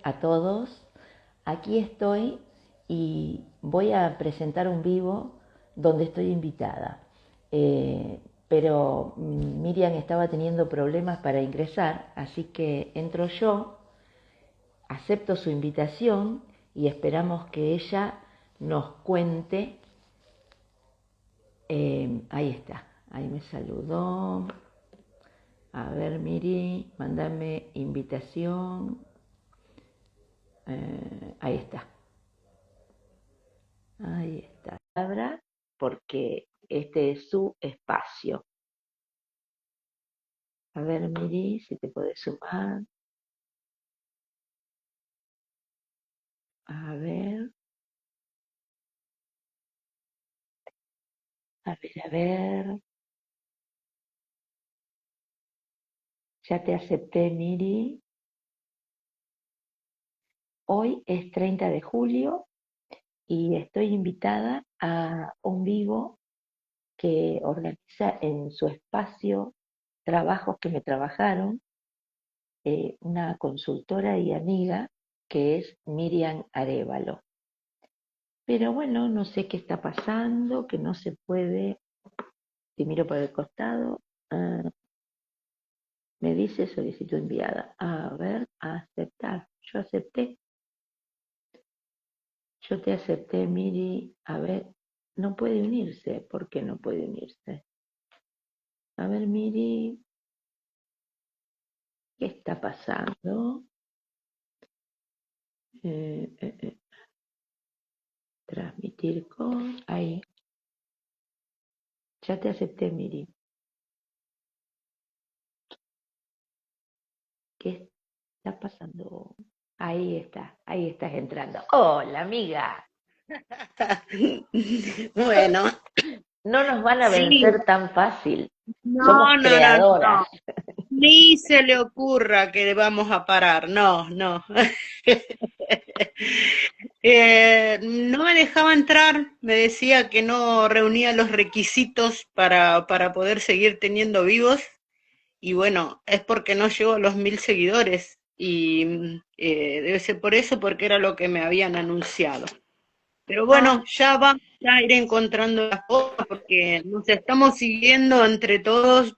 a todos. Aquí estoy y voy a presentar un vivo donde estoy invitada. Pero Miriam estaba teniendo problemas para ingresar, así que entro yo, acepto su invitación y esperamos que ella nos cuente. Ahí está, ahí me saludó. A ver, Miri, mándame invitación. Ahí está. Ahí está. Palabra, porque este es su espacio. A ver, Miri, si te podés sumar. A ver, a ver, a ver. Ya te acepté, Miri. Hoy es 30 de julio y estoy invitada a un vivo que organiza en su espacio trabajos que me trabajaron una consultora y amiga que es Miriam Arévalo. Pero bueno, no sé qué está pasando, que no se puede. Si miro por el costado, me dice solicitud enviada. A ver, aceptar. Yo acepté. Yo te acepté, Miri. A ver, no puede unirse. ¿Por qué no puede unirse? A ver, Miri, ¿qué está pasando? Eh, eh, eh, Transmitir con. Ahí. Ya te acepté, Miri. ¿Qué está pasando? Ahí estás entrando. Hola, amiga. Bueno, No nos van a sí, vencer tan fácil. Somos no, no, no, creadoras. no. Ni se le ocurra que vamos a parar, no, no. No me dejaba entrar, me decía que no reunía los requisitos para poder seguir teniendo vivos, y bueno, es porque no llego a los 1000 seguidores, y debe ser por eso, porque era lo que me habían anunciado. Pero Ah, bueno, ya vamos a ir encontrando las cosas porque nos estamos siguiendo entre todos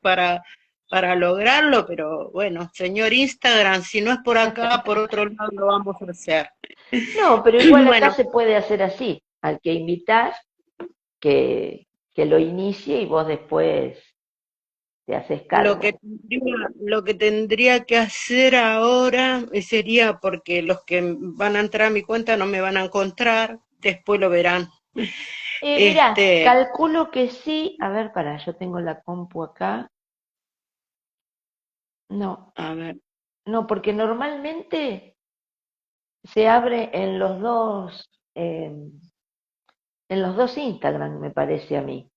para lograrlo, pero bueno, señor Instagram, si no es por acá, por otro lado lo vamos a hacer. no, pero igual acá Bueno, se puede hacer así. Al que invitás, que, que lo inicie y vos después te haces cargo. lo que tendría que hacer ahora sería, porque los que van a entrar a mi cuenta no me van a encontrar, después lo verán. Mirá, Este, calculo que sí. A ver, pará, yo tengo la compu acá. No, a ver. no, porque normalmente se abre en los dos Instagram, me parece a mí.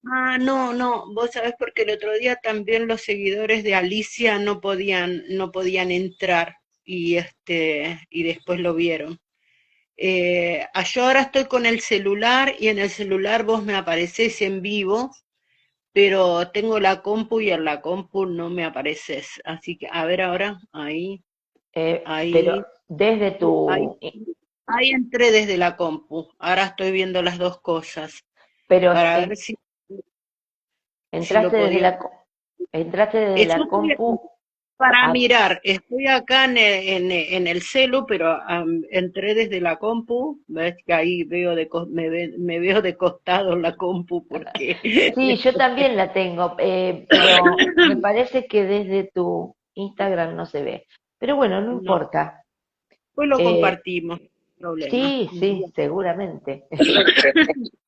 Ah, no, no, vos sabés porque el otro día también los seguidores de Alicia no podían entrar, y después lo vieron. Yo ahora estoy con el celular y en el celular vos me aparecés en vivo, pero tengo la compu y en la compu no me apareces. Así que, a ver ahora, ahí, Pero ahí, desde ahí, tu, ahí entré desde la compu. Ahora estoy viendo las dos cosas pero para ver si lo entraste desde podía. entraste desde Yo la estoy compu para a, mirar, estoy acá en el celu, pero entré desde la compu, ves que ahí me veo de costado en la compu porque sí, yo también la tengo, pero me parece que desde tu Instagram no se ve. Pero bueno, no no, importa. pues lo Eh, compartimos, no hay problema. sí, sí, seguramente.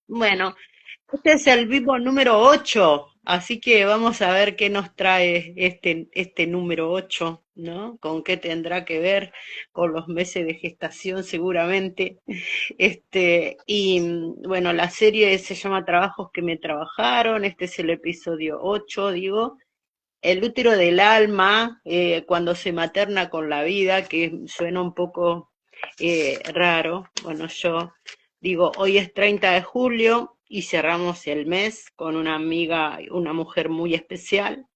Bueno, este es el vivo número 8, así que vamos a ver qué nos trae este número 8, ¿no? Con qué tendrá que ver, con los meses de gestación seguramente. Bueno, la serie se llama Trabajos que me trabajaron, este es el episodio 8, digo. El útero del alma, cuando se materna con la vida, que suena un poco raro. Bueno, yo digo, hoy es 30 de julio y cerramos el mes con una amiga, una mujer muy especial,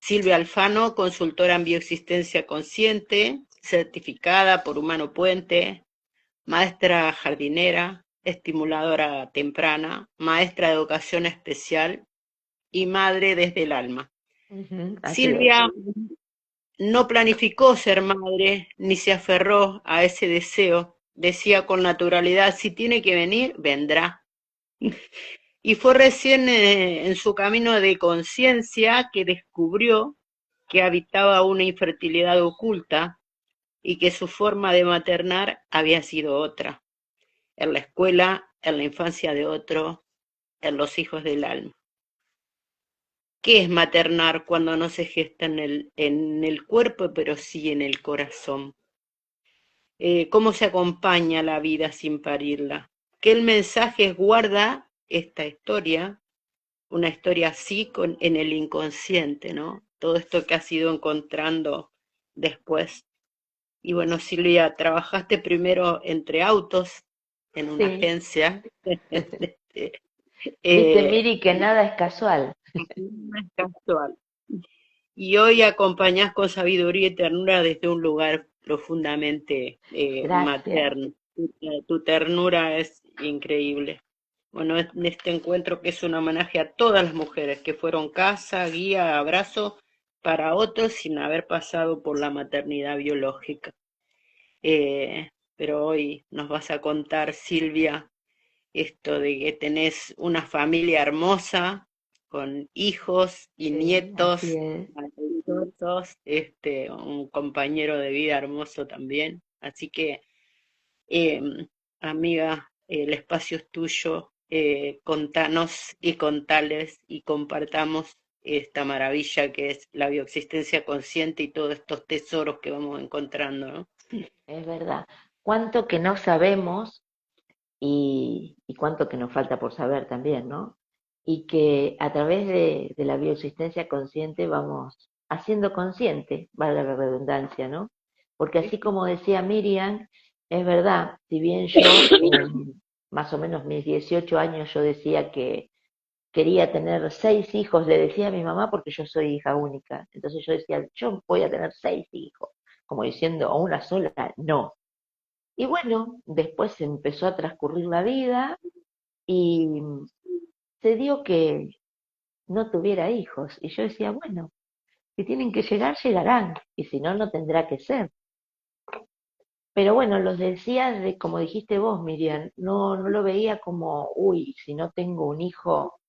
Silvia Alfano, consultora en bioexistencia consciente, certificada por Humano Puente, maestra jardinera, estimuladora temprana, maestra de educación especial y madre desde el alma. Ujú, así es. Silvia no planificó ser madre ni se aferró a ese deseo. Decía con naturalidad, si tiene que venir, vendrá. Y fue recién en su camino de conciencia que descubrió que habitaba una infertilidad oculta y que su forma de maternar había sido otra, en la escuela, en la infancia de otro, en los hijos del alma. ¿Qué es maternar cuando no se gesta en el cuerpo, pero sí en el corazón? ¿Cómo se acompaña la vida sin parirla? ¿Qué el mensaje guarda esta historia? Una historia así en el inconsciente, ¿no? Todo esto que has ido encontrando después. Y bueno, Silvia, trabajaste primero entre autos en una Sí. agencia. Viste, eh, Miri, que nada es casual. no es casual. Y hoy acompañás con sabiduría y ternura desde un lugar profundamente Gracias. materno. Tu ternura es increíble. Bueno, en este encuentro que es un homenaje a todas las mujeres que fueron casa, guía, abrazo para otros sin haber pasado por la maternidad biológica. Pero hoy nos vas a contar, Silvia, esto de que tenés una familia hermosa, con hijos y Sí, así nietos es. maravillosos, un compañero de vida hermoso también. Así que, amiga, el espacio es tuyo, contanos y contales y compartamos esta maravilla que es la bioexistencia consciente y todos estos tesoros que vamos encontrando, ¿no? Es verdad. Cuánto que no sabemos y cuánto que nos falta por saber también, ¿no? Y que a través de la bioexistencia consciente vamos haciendo consciente, valga la redundancia, ¿no? Porque así como decía Miriam, es verdad, si bien yo en más o menos mis 18 años yo decía que quería tener 6 hijos, le decía a mi mamá porque yo soy hija única, entonces yo decía, yo voy a tener 6 hijos, como diciendo, a una sola, no. Y bueno, después empezó a transcurrir la vida y se dio que no tuviera hijos. Y yo decía, bueno, si tienen que llegar, llegarán. Y si no, no tendrá que ser. Pero bueno, los decía, como dijiste vos, Miriam, no lo veía como, uy, si no tengo un hijo,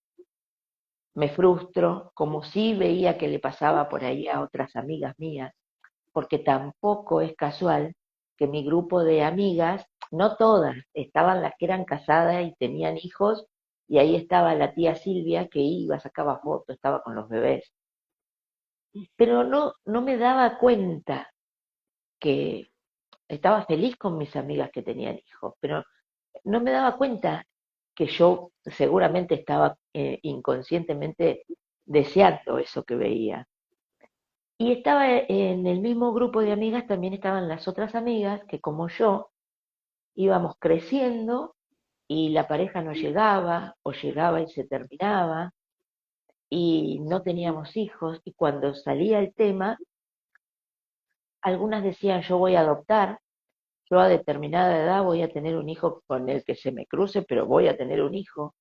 me frustro, como sí veía que le pasaba por ahí a otras amigas mías, porque tampoco es casual que mi grupo de amigas, no todas, estaban las que eran casadas y tenían hijos, y ahí estaba la tía Silvia que iba, sacaba fotos, estaba con los bebés, pero no me daba cuenta que estaba feliz con mis amigas que tenían hijos, pero no me daba cuenta que yo seguramente estaba inconscientemente deseando eso que veía. Y estaba en el mismo grupo de amigas, también estaban las otras amigas que como yo íbamos creciendo y la pareja no llegaba o llegaba y se terminaba y no teníamos hijos y cuando salía el tema, algunas decían yo voy a adoptar, yo a determinada edad voy a tener un hijo con el que se me cruce, pero voy a tener un hijo.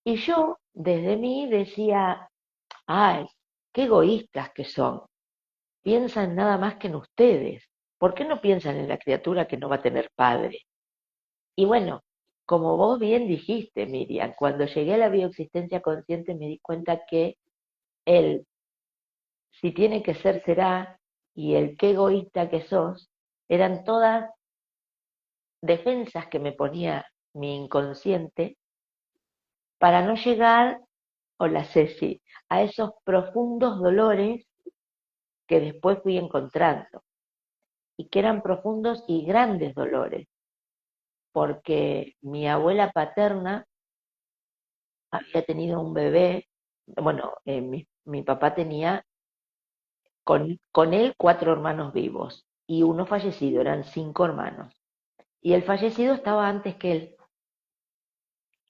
Y yo desde mí decía, ay, qué egoístas que son, piensan nada más que en ustedes. ¿Por qué no piensan en la criatura que no va a tener padre? Y bueno, como vos bien dijiste, Miriam, cuando llegué a la bioexistencia consciente me di cuenta que el si tiene que ser será y el qué egoísta que sos eran todas defensas que me ponía mi inconsciente para no llegar, hola Ceci, a esos profundos dolores que después fui encontrando y que eran profundos y grandes dolores, porque mi abuela paterna había tenido un bebé, bueno, mi papá tenía con él 4 hermanos vivos y uno fallecido, eran 5 hermanos. Y el fallecido estaba antes que él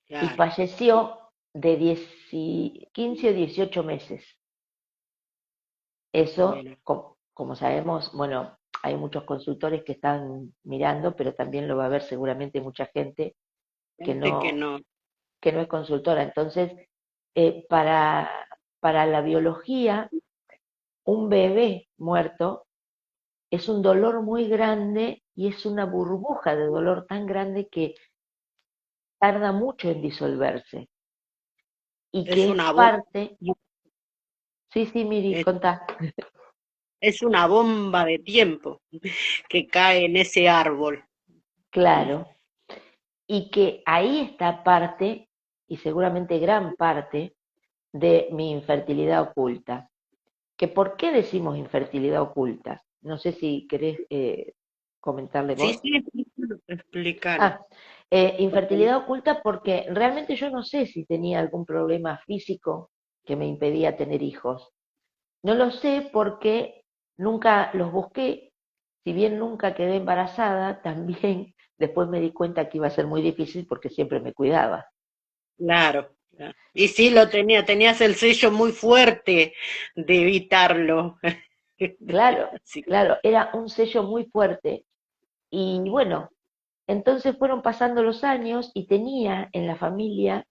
y Claro, falleció de 15 o 18 meses. Eso, bueno, como sabemos, bueno, hay muchos consultores que están mirando, pero también lo va a ver seguramente mucha gente que gente que no, no. que no es consultora. Entonces, eh, para, para la biología, un bebé muerto es un dolor muy grande y es una burbuja de dolor tan grande que tarda mucho en disolverse y Es que es una bomba, parte, sí, sí, Miri, es, contá, es una bomba de tiempo que cae en ese árbol. claro, y que ahí está parte, y seguramente gran parte, de mi infertilidad oculta. ¿Que por qué decimos infertilidad oculta? No sé si querés comentarle Sí, vos. sí, explícalo, explícalo. Ah, infertilidad oculta porque realmente yo no sé si tenía algún problema físico que me impedía tener hijos. No lo sé porque nunca los busqué, si bien nunca quedé embarazada, también después me di cuenta que iba a ser muy difícil porque siempre me cuidaba. Claro, claro. Y sí lo tenías el sello muy fuerte de evitarlo. Claro, Sí, claro, era un sello muy fuerte. Y bueno, entonces fueron pasando los años y tenía en la familia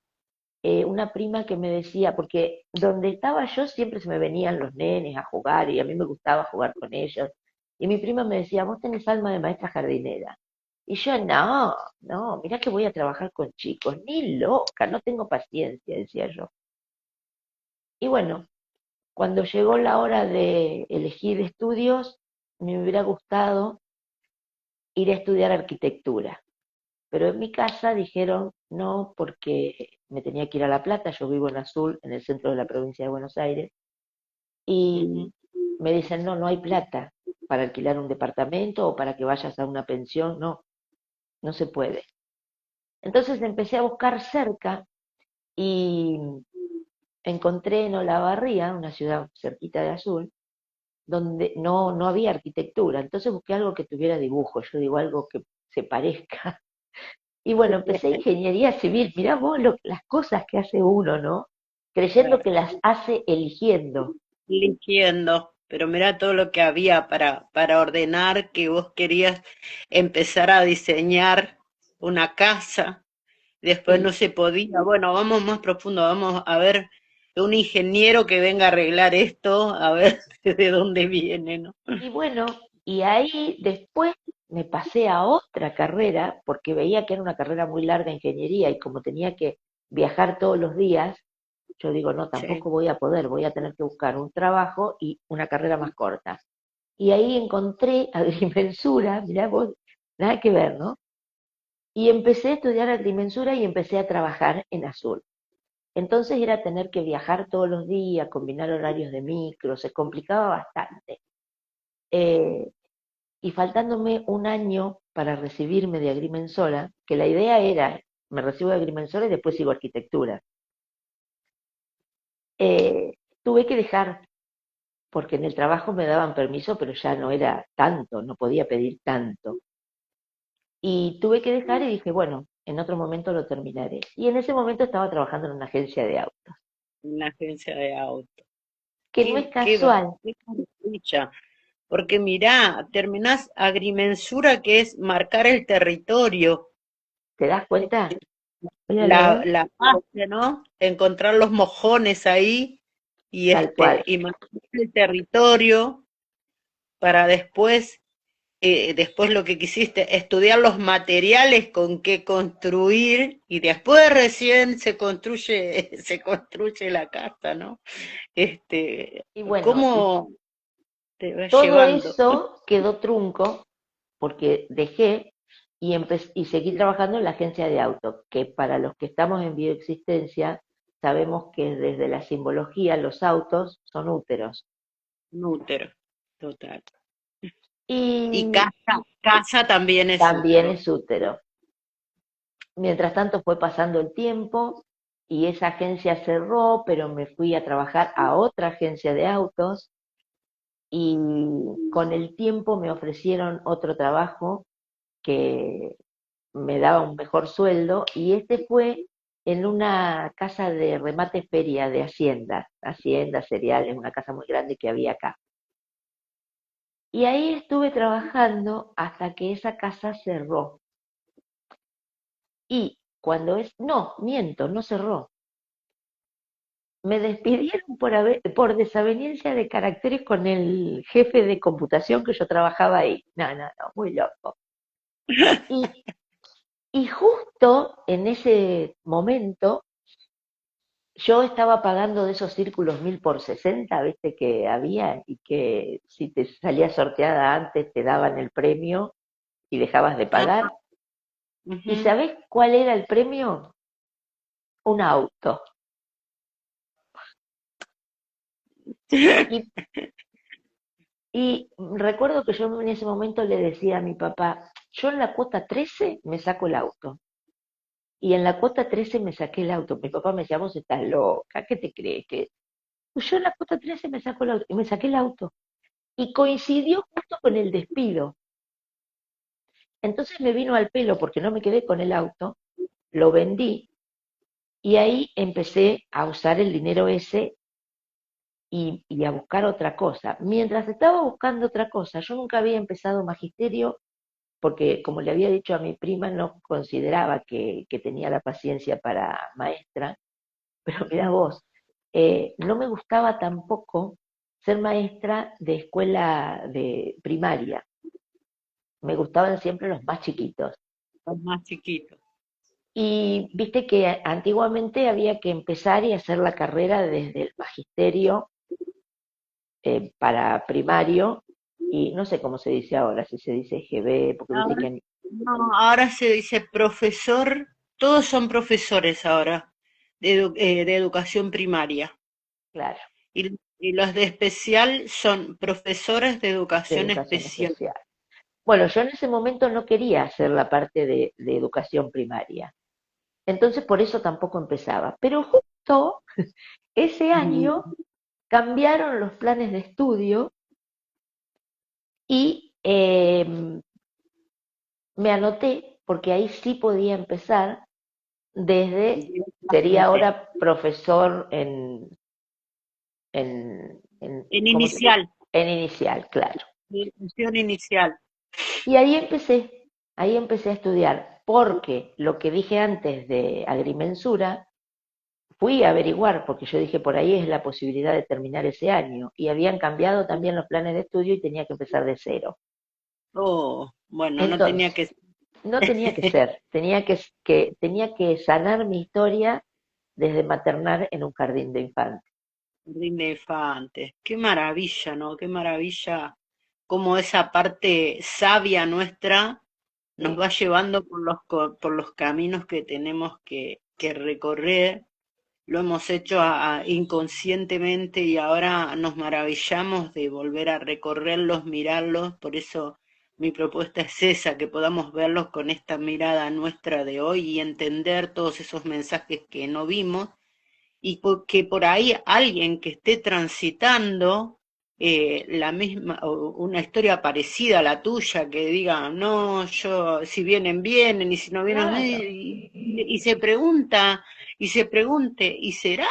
una prima que me decía, porque donde estaba yo siempre se me venían los nenes a jugar y a mí me gustaba jugar con ellos. Y mi prima me decía, vos tenés alma de maestra jardinera. Y yo, no, no, mirá que voy a trabajar con chicos, ni loca, no tengo paciencia, decía yo. Y bueno, cuando llegó la hora de elegir estudios, me hubiera gustado ir a estudiar arquitectura. Pero en mi casa dijeron no porque me tenía que ir a La Plata, yo vivo en Azul, en el centro de la provincia de Buenos Aires, ujú. y me dicen no, no hay plata para alquilar un departamento o para que vayas a una pensión, no, no se puede. Entonces empecé a buscar cerca y encontré en Olavarría, una ciudad cerquita de Azul, donde no había arquitectura. Entonces busqué algo que tuviera dibujo, yo digo algo que se parezca. Y bueno, empecé ingeniería civil. Mirá vos las cosas que hace uno, ¿no? Creyendo Claro, que las hace eligiendo. eligiendo, pero mira todo lo que había para ordenar, que vos querías empezar a diseñar una casa, después no Y, se podía. Bueno, vamos más profundo, vamos a ver un ingeniero que venga a arreglar esto, a ver de dónde viene, ¿no? y bueno, y ahí después me pasé a otra carrera, porque veía que era una carrera muy larga ingeniería y como tenía que viajar todos los días, yo digo, no, Sí. tampoco voy a poder, voy a tener que buscar un trabajo y una carrera más corta. Y ahí encontré agrimensura, mirá vos, nada que ver, ¿no? Y empecé a estudiar agrimensura y empecé a trabajar en Azul. Entonces era tener que viajar todos los días, combinar horarios de micro, se complicaba bastante. Eh, y faltándome un año para recibirme de agrimensora, que la idea era, me recibo de agrimensora y después sigo arquitectura, tuve que dejar, porque en el trabajo me daban permiso, pero ya no era tanto, no podía pedir tanto. Y tuve que dejar y dije, bueno, en otro momento lo terminaré. Y en ese momento estaba trabajando en una agencia de autos, Una agencia de auto. que no es Qué casual, maravilla. Porque mirá, terminás agrimensura que es marcar el territorio, ¿te das cuenta? Voy a leer la base, ¿no? Encontrar los mojones ahí y tal cual. y marcar el territorio para después lo que quisiste, estudiar los materiales con qué construir y después recién se construye la casa, ¿no? Y bueno, y ¿Cómo te vas todo llevando? eso quedó trunco porque dejé y seguí trabajando en la agencia de autos, que para los que estamos en bioexistencia sabemos que desde la simbología los autos son úteros. Un útero, total. Y Y casa también es también útero. es útero. Mientras tanto fue pasando el tiempo y esa agencia cerró, pero me fui a trabajar a otra agencia de autos y con el tiempo me ofrecieron otro trabajo que me daba un mejor sueldo y este fue en una casa de remate feria de haciendas, cereales, una casa muy grande que había acá. Y ahí estuve trabajando hasta que esa casa cerró. Y cuando es, no, miento, no cerró. Me despidieron por desaveniencia de caracteres con el jefe de computación que yo trabajaba ahí. No, no, no, muy loco. Y, y justo en ese momento yo estaba pagando de esos círculos 1000 por 60, viste que había, y que si te salía sorteada antes te daban el premio y dejabas de Ah, pagar. ¿Y ujú. sabés cuál era el premio? Un auto. Y, y recuerdo que yo en ese momento le decía a mi papá, yo en la cuota 13 me saco el auto. Y en la cuota 13 me saqué el auto. Mi papá me decía, vos estás loca, ¿qué te crees? Que yo en la cuota 13 me saco el auto. Y me saqué el auto. Y coincidió justo con el despido. Entonces me vino al pelo porque no me quedé con el auto, lo vendí y ahí empecé a usar el dinero ese y a buscar otra cosa. Mientras estaba buscando otra cosa, yo nunca había empezado magisterio porque, como le había dicho a mi prima, no consideraba que tenía la paciencia para maestra, pero mira vos, no me gustaba tampoco ser maestra de escuela de primaria, me gustaban siempre los más chiquitos. Los más chiquitos. Y viste que antiguamente había que empezar y hacer la carrera desde el magisterio para primario, y no sé cómo se dice ahora, si se dice GB, porque viste Ahora, que, no, ahora se dice profesor, todos son profesores ahora de educación primaria. claro, Y los de especial son profesores de de educación educación especial. especial. Bueno, yo en ese momento no quería hacer la parte de educación primaria, entonces por eso tampoco empezaba. Pero justo ese Mm. año cambiaron los planes de estudio y me anoté, porque ahí sí podía empezar desde, sería Directamente. ahora profesor En ¿cómo inicial, en inicial, claro. educación inicial. Y ahí empecé a estudiar, porque lo que dije antes de agrimensura, fui a averiguar, porque yo dije, por ahí es la posibilidad de terminar ese año, y habían cambiado también los planes de estudio y tenía que empezar de cero. Oh, bueno, no tenía Entonces, que no tenía que ser, tenía que sanar mi historia desde maternar en un jardín de infantes. jardín de infantes. Qué maravilla, ¿no? Qué maravilla cómo esa parte sabia nuestra nos Sí, va llevando por los caminos que tenemos que recorrer. Lo hemos hecho inconscientemente y ahora nos maravillamos de volver a recorrerlos, mirarlos. Por eso mi propuesta es esa, que podamos verlos con esta mirada nuestra de hoy y entender todos esos mensajes que no vimos y que por ahí alguien que esté transitando la misma, o una historia parecida a la tuya, que diga, no, yo, si vienen, vienen, y si no vienen, claro, y se pregunta, y se pregunte, ¿y será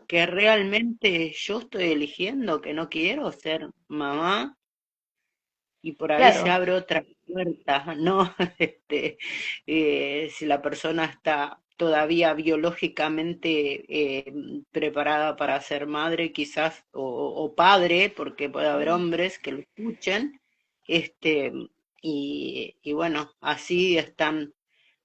que realmente yo estoy eligiendo que no quiero ser mamá? Y por ahí se claro, abre otra puerta, ¿no? Si la persona está todavía biológicamente preparada para ser madre, quizás, o padre, porque puede haber hombres que lo escuchen, este, y bueno, así están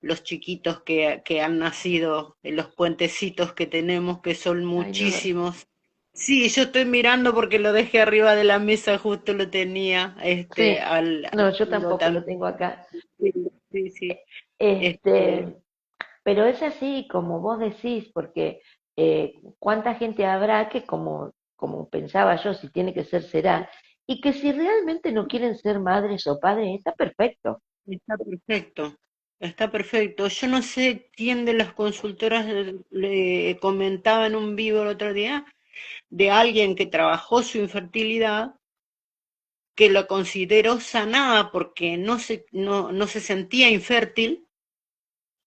los chiquitos que han nacido en los puentecitos que tenemos, que son ay, no, muchísimos. Sí, yo estoy mirando porque lo dejé arriba de la mesa, justo lo tenía, sí, al no, yo chico tampoco lo también. tengo acá. Sí, sí, sí. Este, Este, pero es así como vos decís, porque cuánta gente habrá que como pensaba yo, si tiene que ser, será, y que si realmente no quieren ser madres o padres, está perfecto. está perfecto, está perfecto. Yo no sé quién de las consultoras le comentaba en un vivo el otro día de alguien que trabajó su infertilidad, que lo consideró sanada porque no se sentía infértil,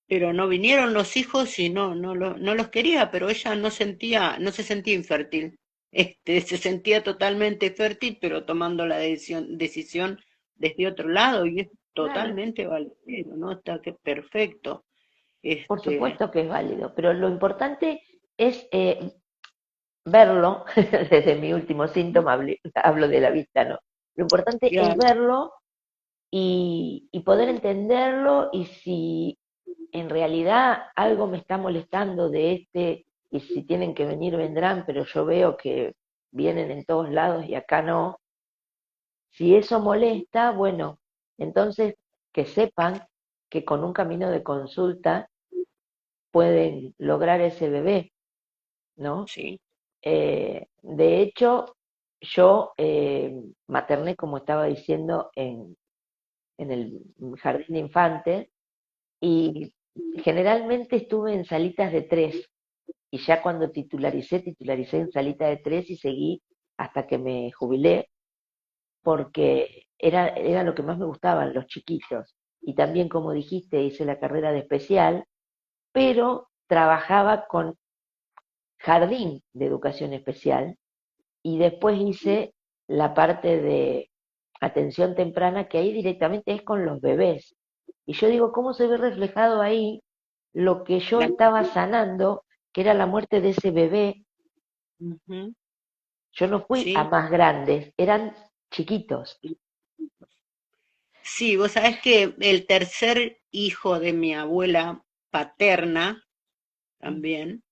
pero no vinieron los hijos y no los quería, pero ella no se sentía infértil. se sentía totalmente fértil, pero tomando la decisión desde otro lado, y es Claro, totalmente válido, ¿no? Está que perfecto. por Este, supuesto que es válido, pero lo importante es verlo, desde mi último síntoma hablo de la vista, ¿no? Lo importante es claro, verlo y poder entenderlo y si en realidad algo me está molestando de y si tienen que venir, vendrán, pero yo veo que vienen en todos lados y acá no. Si eso molesta, bueno, entonces que sepan que con un camino de consulta pueden lograr ese bebé, ¿no? sí. De hecho, yo materné, como estaba diciendo, en el jardín de infantes y generalmente estuve en salitas de tres y ya cuando titularicé en salita de tres y seguí hasta que me jubilé porque era lo que más me gustaban, los chiquitos. Y también, como dijiste, hice la carrera de especial, pero trabajaba con jardín de educación especial y después hice la parte de atención temprana, que ahí directamente es con los bebés. Y yo digo, ¿cómo se ve reflejado ahí lo que yo La- estaba sanando, que era la muerte de ese bebé? Ujú, Yo no fui a sí. más grandes, eran chiquitos. Sí, vos sabés que el tercer hijo de mi abuela paterna también,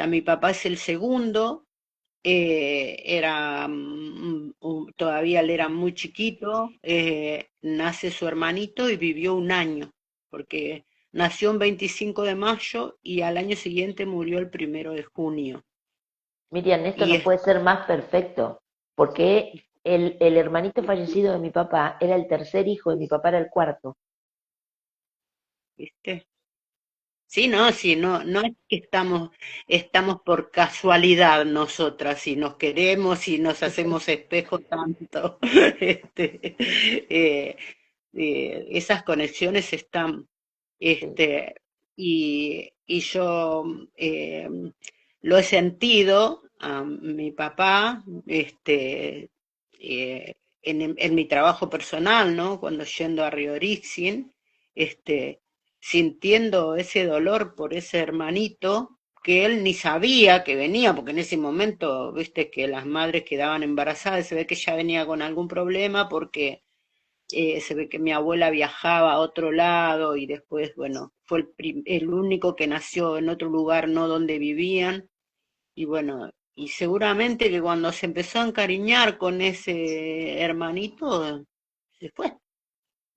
mi papá es el segundo, todavía él era muy chiquito, nace su hermanito y vivió un año, porque nació un 25 de mayo y al año siguiente murió el 1 de junio. Miriam, esto Y no puede ser más perfecto, porque el hermanito fallecido de mi papá era el tercer hijo y mi papá era el cuarto. ¿viste? Sí, no, sí, no, no es que estamos por casualidad nosotras y nos queremos y nos hacemos espejo tanto. Este, eh, esas conexiones están, Sí, este, y yo eh, lo he sentido a mi papá, en mi trabajo personal, ¿no? Cuando yendo a Río Rixin, sintiendo ese dolor por ese hermanito que él ni sabía que venía, porque en ese momento, viste que las madres quedaban embarazadas, se ve que ya venía con algún problema porque se ve que mi abuela viajaba a otro lado y después, bueno, fue el único que nació en otro lugar, no donde vivían, y bueno, y seguramente que cuando se empezó a encariñar con ese hermanito, se fue,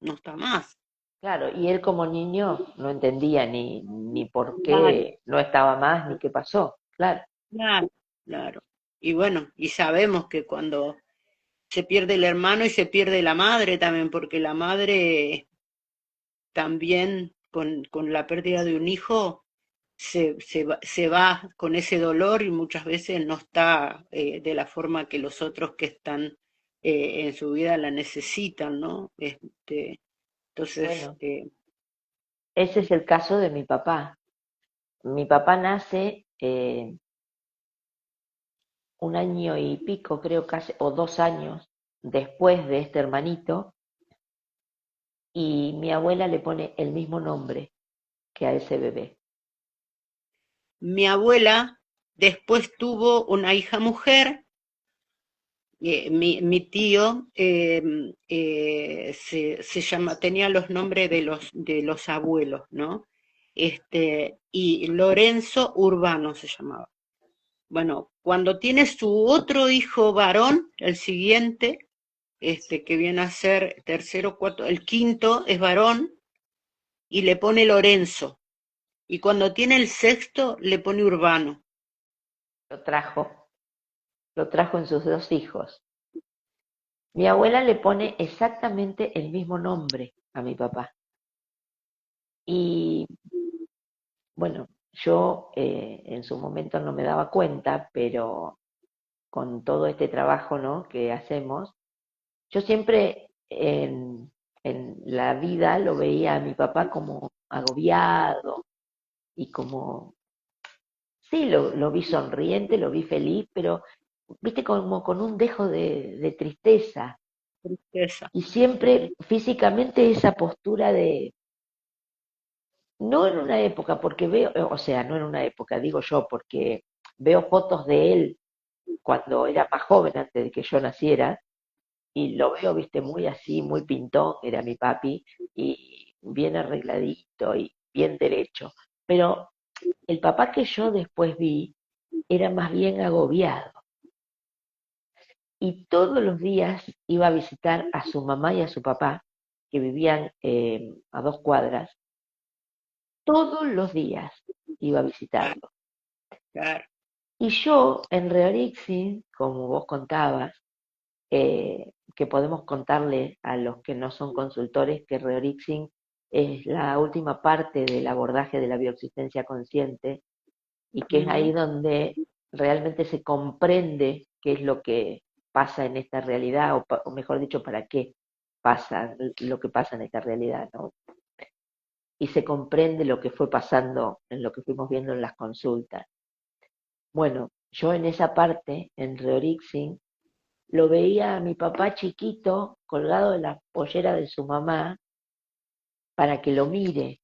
no está más. claro, y él como niño no entendía ni por Claro, qué no estaba más, ni qué pasó, claro. claro, claro. Y bueno, y sabemos que cuando se pierde el hermano y se pierde la madre también, porque la madre también con la pérdida de un hijo se va con ese dolor y muchas veces no está de la forma que los otros que están en su vida la necesitan, ¿no? Entonces, Bueno, ese es el caso de mi papá. Mi papá nace un año y pico, creo casi, o 2 años después de este hermanito, y mi abuela le pone el mismo nombre que a ese bebé. mi abuela después tuvo una hija mujer. Mi tío tenía los nombres de los abuelos, ¿no? Y Lorenzo Urbano se llamaba. Bueno, cuando tiene su otro hijo varón, el siguiente, que viene a ser tercero, cuarto, el quinto es varón, y le pone Lorenzo. Y cuando tiene el sexto, le pone Urbano. Lo trajo, lo trajo en sus dos hijos. Mi abuela le pone exactamente el mismo nombre a mi papá. Y bueno, yo en su momento no me daba cuenta, pero con todo este trabajo, ¿no?, que hacemos, yo siempre en la vida lo veía a mi papá como agobiado y como Sí, lo vi sonriente, lo vi feliz, pero viste como con un dejo de tristeza. tristeza. Y siempre físicamente esa postura de, no en una época, porque veo, o sea, no en una época, digo yo, porque veo fotos de él cuando era más joven, antes de que yo naciera, y lo veo, viste, muy así, muy pintón, era mi papi, y bien arregladito y bien derecho. Pero el papá que yo después vi era más bien agobiado. Y todos los días iba a visitar a su mamá y a su papá, que vivían a 2 cuadras, todos los días iba a Claro, visitarlo. claro. Y yo en Reorixi, como vos contabas, que podemos contarle a los que no son consultores que Reorixing es la última parte del abordaje de la bioexistencia consciente y que es Ujú. ahí donde realmente se comprende qué es lo que pasa en esta realidad, o mejor dicho, para qué pasa lo que pasa en esta realidad, ¿no? Y se comprende lo que fue pasando en lo que fuimos viendo en las consultas. Bueno, yo en esa parte, en Reorixing, lo veía a mi papá chiquito colgado de la pollera de su mamá para que lo mire.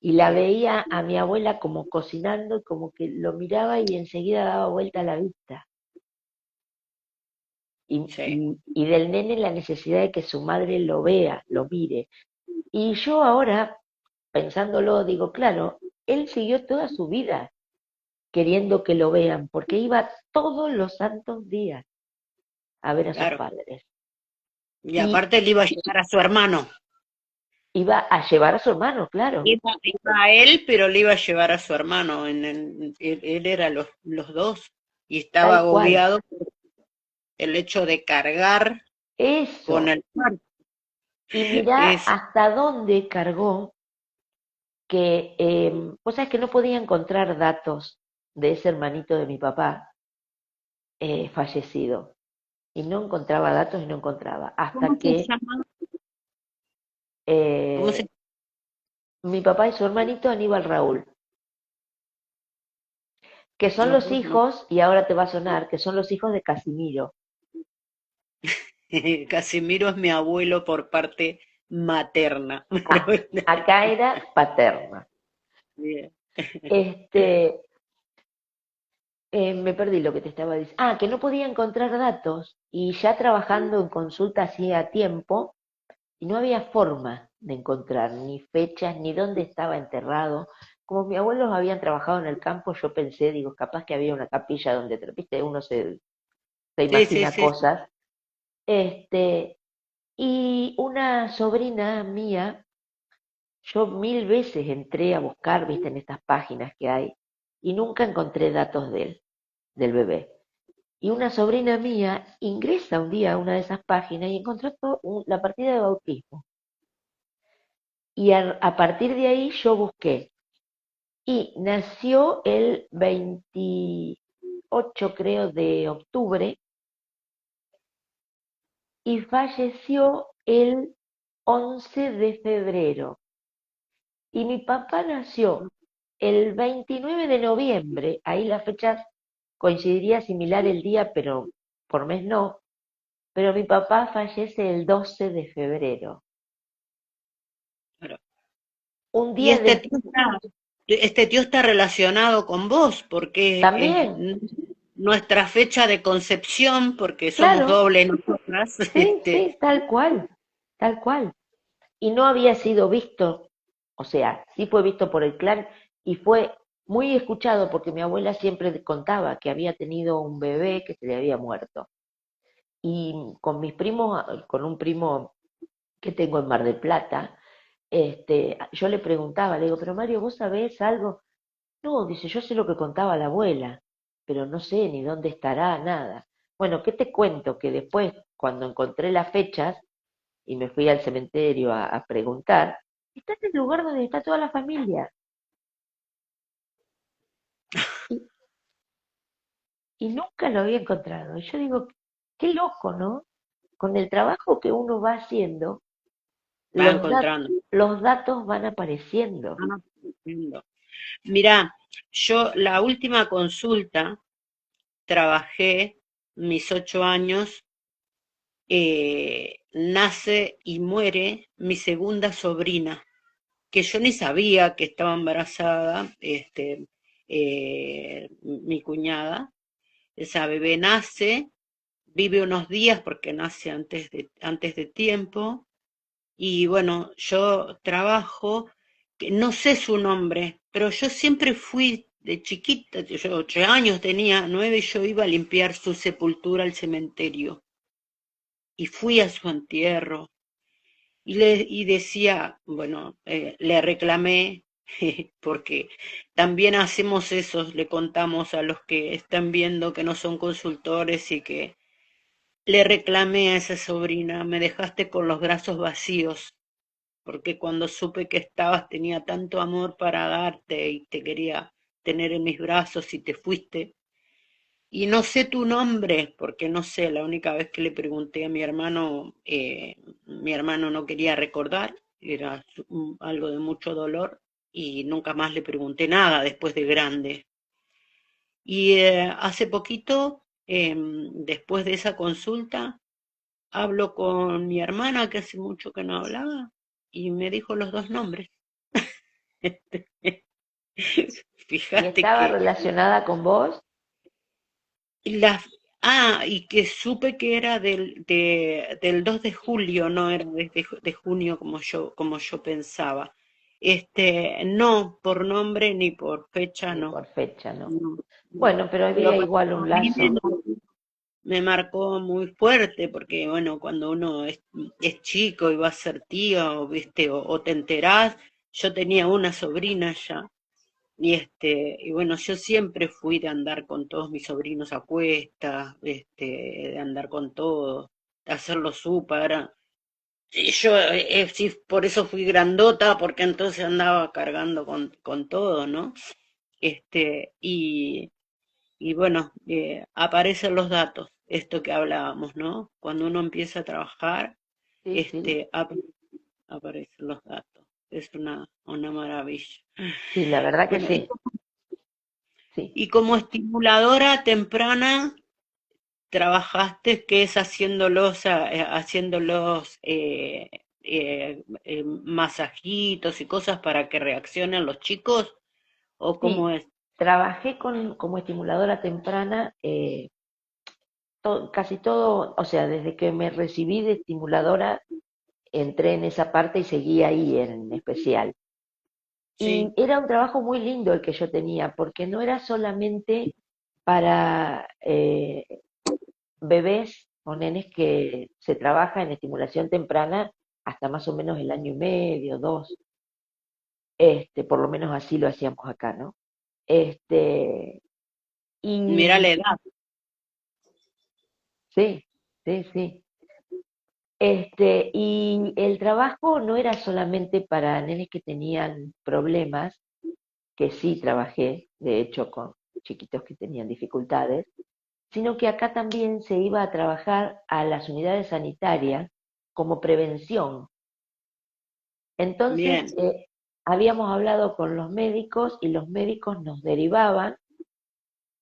Y la veía a mi abuela como cocinando, como que lo miraba y enseguida daba vuelta la vista. Sí, Y del nene la necesidad de que su madre lo vea, lo mire. Y yo ahora, pensándolo, digo, claro, él siguió toda su vida queriendo que lo vean, porque iba todos los santos días a ver a sus claro. padres. Y Y aparte le iba a llevar a su hermano. iba a llevar a su hermano, claro, Iba a él, pero le iba a llevar a su hermano. Él era los dos y estaba tal cual. agobiado por el hecho de cargar con Eso. el cuerpo. Y mirá Es, hasta dónde cargó que, vos sabés que no podía encontrar datos de ese hermanito de mi papá fallecido. Y no encontraba datos y no encontraba. Hasta ¿Cómo se que llama? ¿Cómo se eh, mi papá y su hermanito Aníbal Raúl, que son los los dos? No. hijos, y ahora te va a sonar, que son los hijos de Casimiro. Casimiro es mi abuelo por parte materna. Ah, acá era paterna. Bien. Este, me perdí lo que te estaba diciendo. Ah, que no podía encontrar datos y ya trabajando en consulta hacía tiempo y no había forma de encontrar ni fechas ni dónde estaba enterrado. Como mis abuelos habían trabajado en el campo, yo pensé, digo, capaz que había una capilla donde, viste, uno se Sí, sí, imagina sí. cosas. Este, y una sobrina mía, yo 1000 veces entré a buscar, viste, en estas páginas que hay, y nunca encontré datos de él, del bebé. Y una sobrina mía ingresa un día a una de esas páginas y encontró la partida de bautismo. Y a partir de ahí yo busqué. Y nació el 28, creo, de octubre y falleció el 11 de febrero. Y mi papá nació el 29 de noviembre, ahí la fecha coincidiría similar el día, pero por mes no, pero mi papá fallece el 12 de febrero. Claro. Un Y día de... este tío está relacionado con vos, porque es También, nuestra fecha de concepción, porque somos claro, doble nosotras. sí, sí, tal cual, tal cual. Y no había sido visto, o sea, sí fue visto por el clan y fue muy escuchado porque mi abuela siempre contaba que había tenido un bebé que se le había muerto. Y con mis primos, con un primo que tengo en Mar del Plata, yo le preguntaba, le digo, pero Mario, ¿vos sabés algo? No, dice, yo sé lo que contaba la abuela, pero no sé ni dónde estará, nada. Bueno, ¿qué te cuento? Que después, cuando encontré las fechas y me fui al cementerio a preguntar, está en el lugar donde está toda la familia. Y, y nunca lo había encontrado. Y yo digo, qué loco, ¿no? Con el trabajo que uno va haciendo, Va los, dat- encontrando. los datos van apareciendo. Ah, entiendo. Mirá, yo la última consulta trabajé mis 8 años, nace y muere mi segunda sobrina, que yo ni sabía que estaba embarazada, mi cuñada. Esa bebé nace, vive unos días porque nace antes de tiempo, y bueno, yo trabajo, que no sé su nombre, pero yo siempre fui de chiquita, yo 8 años tenía, 9, y yo iba a limpiar su sepultura al cementerio, y fui a su entierro, y decía, bueno, le reclamé, porque también hacemos eso, le contamos a los que están viendo que no son consultores y que le reclamé a esa sobrina, me dejaste con los brazos vacíos, porque cuando supe que estabas tenía tanto amor para darte y te quería tener en mis brazos y te fuiste. Y no sé tu nombre, porque no sé, la única vez que le pregunté a mi hermano no quería recordar, era algo de mucho dolor, y nunca más le pregunté nada después de grande. Y hace poquito, después de esa consulta, hablo con mi hermana, que hace mucho que no hablaba, y me dijo los dos nombres. ¿Y Fíjate estaba que relacionada con vos? la, y que supe que era del 2 de julio, no era de junio como yo pensaba. No, por nombre ni por fecha, Ni no. por fecha, ¿no? No, no. Bueno, pero Pero había igual un a mí lazo. me marcó muy fuerte, porque bueno, cuando uno es chico y va a ser tío, ¿viste? O te enterás, yo tenía una sobrina ya. Y bueno, yo siempre fui de andar con todos mis sobrinos a cuestas, de andar con todos, de hacerlo súper. Y yo, sí, por eso fui grandota, porque entonces andaba cargando con todo, ¿no? Y bueno, aparecen los datos, esto que hablábamos, ¿no? Cuando uno empieza a trabajar, Sí, sí. aparecen los datos. Es una maravilla. Sí, la verdad que Bueno, sí. Sí. y como estimuladora temprana, trabajaste, que es haciéndolos masajitos y cosas para que reaccionen los chicos, ¿o cómo Sí, es? trabajé como estimuladora temprana, casi todo, o sea, desde que me recibí de estimuladora, entré en esa parte y seguí ahí en especial. Y Sí, era un trabajo muy lindo el que yo tenía, porque no era solamente para bebés o nenes que se trabaja en estimulación temprana hasta más o menos el año y medio, dos, por lo menos así lo hacíamos acá, ¿no? Este, y mira la edad. sí, sí, sí. Y el trabajo no era solamente para nenes que tenían problemas, que sí trabajé, de hecho, con chiquitos que tenían dificultades, sino que acá también se iba a trabajar a las unidades sanitarias como prevención. Entonces, Bien, habíamos hablado con los médicos y los médicos nos derivaban,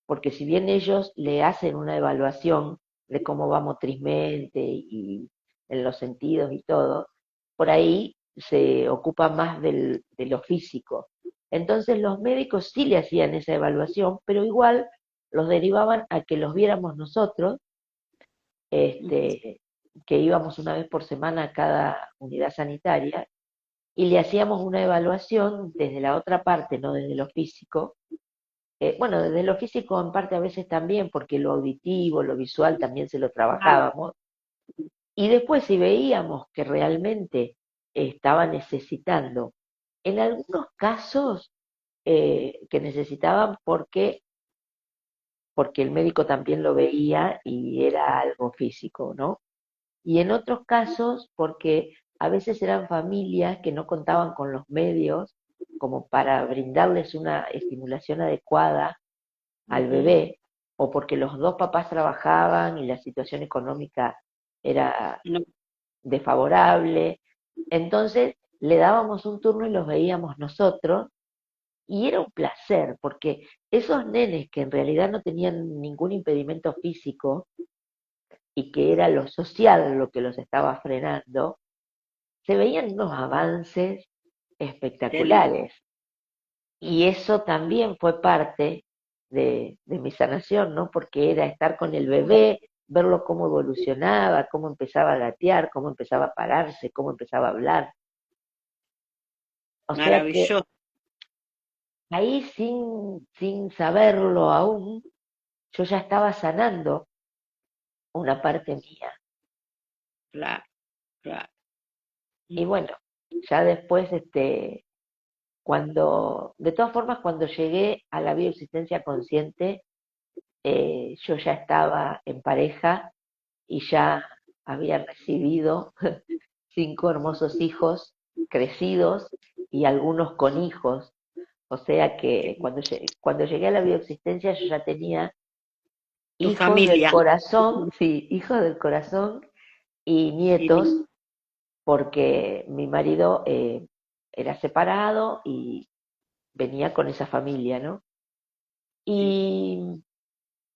porque si bien ellos le hacen una evaluación de cómo va motrizmente y en los sentidos y todo, por ahí se ocupa más de lo físico. Entonces los médicos sí le hacían esa evaluación, pero igual los derivaban a que los viéramos nosotros, este, que íbamos una vez por semana a cada unidad sanitaria, y le hacíamos una evaluación desde la otra parte, no desde lo físico. Bueno, desde lo físico en parte a veces también, porque lo auditivo, lo visual también se lo claro. trabajábamos. Y después si veíamos que realmente estaba necesitando, en algunos casos que necesitaban porque el médico también lo veía y era algo físico, ¿no? Y en otros casos porque a veces eran familias que no contaban con los medios como para brindarles una estimulación adecuada al Ujú. bebé, o porque los dos papás trabajaban y la situación económica era No, desfavorable. Entonces le dábamos un turno y los veíamos nosotros, Y era un placer, porque esos nenes que en realidad no tenían ningún impedimento físico y que era lo social lo que los estaba frenando, se veían unos avances qué lindo. espectaculares. Y eso también fue parte de mi sanación, ¿no? Porque era estar con el bebé, verlo cómo evolucionaba, cómo empezaba a gatear, cómo empezaba a pararse, cómo empezaba a hablar. O sea que Maravilloso, ahí sin saberlo aún, yo ya estaba sanando una parte mía. claro, claro. Y bueno, ya después, de todas formas, cuando llegué a la bioexistencia consciente, yo ya estaba en pareja y ya había recibido 5 hermosos hijos crecidos y algunos con hijos. O sea que cuando llegué a la bioexistencia yo ya tenía Tu hijos del familia. corazón, sí, hijos del corazón y nietos, Y porque mi marido era separado y venía con esa familia, ¿no? Y,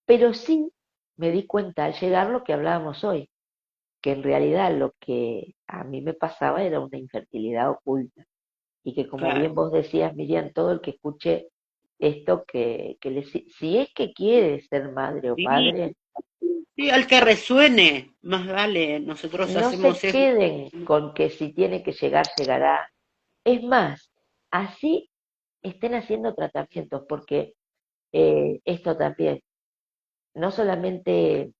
pero sí me di cuenta al llegar lo que hablábamos hoy, que en realidad lo que a mí me pasaba era una infertilidad oculta y que como claro. bien vos decías, Miriam, todo el que escuche esto, si es que quiere ser madre o Sí, padre, sí, al que resuene, más vale, nosotros no se hacemos eso. queden con que si tiene que llegar, llegará. Es más, así estén haciendo tratamientos, porque esto también, no solamente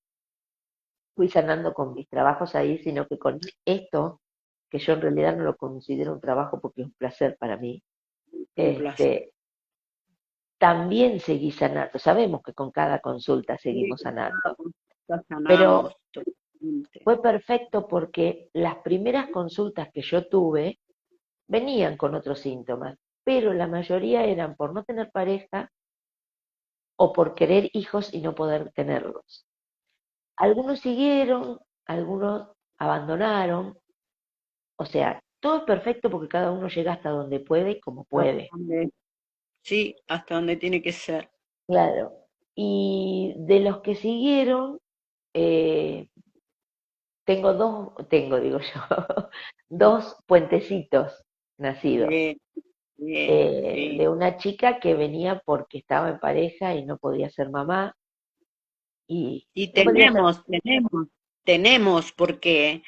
fui sanando con mis trabajos ahí, sino que con esto, que yo en realidad no lo considero un trabajo porque es un placer para mí, Un placer. este, también seguí sanando. Sabemos que con cada consulta Sí, seguimos sanando, ya sanamos pero totalmente. fue perfecto porque las primeras consultas que yo tuve venían con otros síntomas, pero la mayoría eran por no tener pareja o por querer hijos y no poder tenerlos. Algunos siguieron, algunos abandonaron, o sea, todo es perfecto porque cada uno llega hasta donde puede y como Hasta puede. donde, sí, hasta donde tiene que ser. Claro. Y de los que siguieron, eh, digo yo, dos puentecitos nacidos. Bien, bien, sí. De una chica que venía porque estaba en pareja y no podía ser mamá, y Y no podía ser, tenemos, porque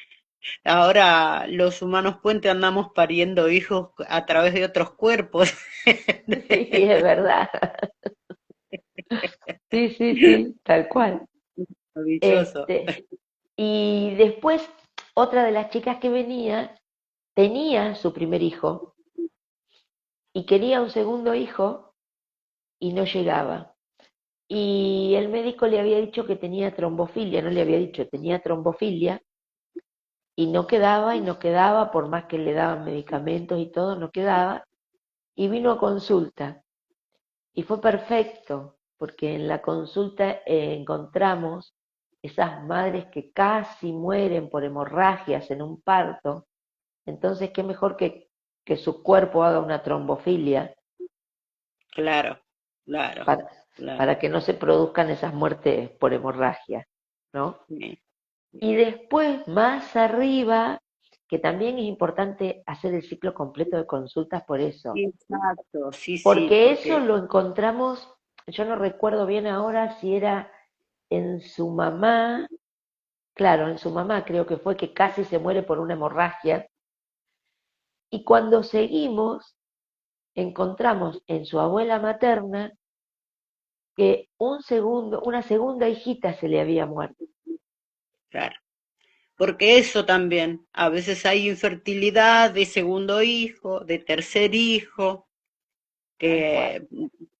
ahora los humanos puente andamos pariendo hijos a través de otros cuerpos. sí, es verdad, sí, sí, sí, tal cual. Maravilloso. Este, y después, otra de las chicas que venía tenía su primer hijo y quería un segundo hijo y no llegaba. Y el médico le había dicho que tenía trombofilia, no le había dicho, tenía trombofilia, y no quedaba y no quedaba, por más que le daban medicamentos y todo, no quedaba. Y vino a consulta y fue perfecto, porque en la consulta encontramos esas madres que casi mueren por hemorragias en un parto. Entonces, qué mejor que su cuerpo haga una trombofilia Claro, claro, para, claro. para que no se produzcan esas muertes por hemorragia, ¿no? Sí, Y después, más arriba, que también es importante hacer el ciclo completo de consultas por eso, exacto, sí, sí, porque eso porque lo encontramos, yo no recuerdo bien ahora si era en su mamá, claro, en su mamá creo que fue que casi se muere por una hemorragia, y cuando seguimos, encontramos en su abuela materna que una segunda hijita se le había muerto. claro, porque eso también, a veces hay infertilidad de segundo hijo, de tercer hijo, Tal cual. que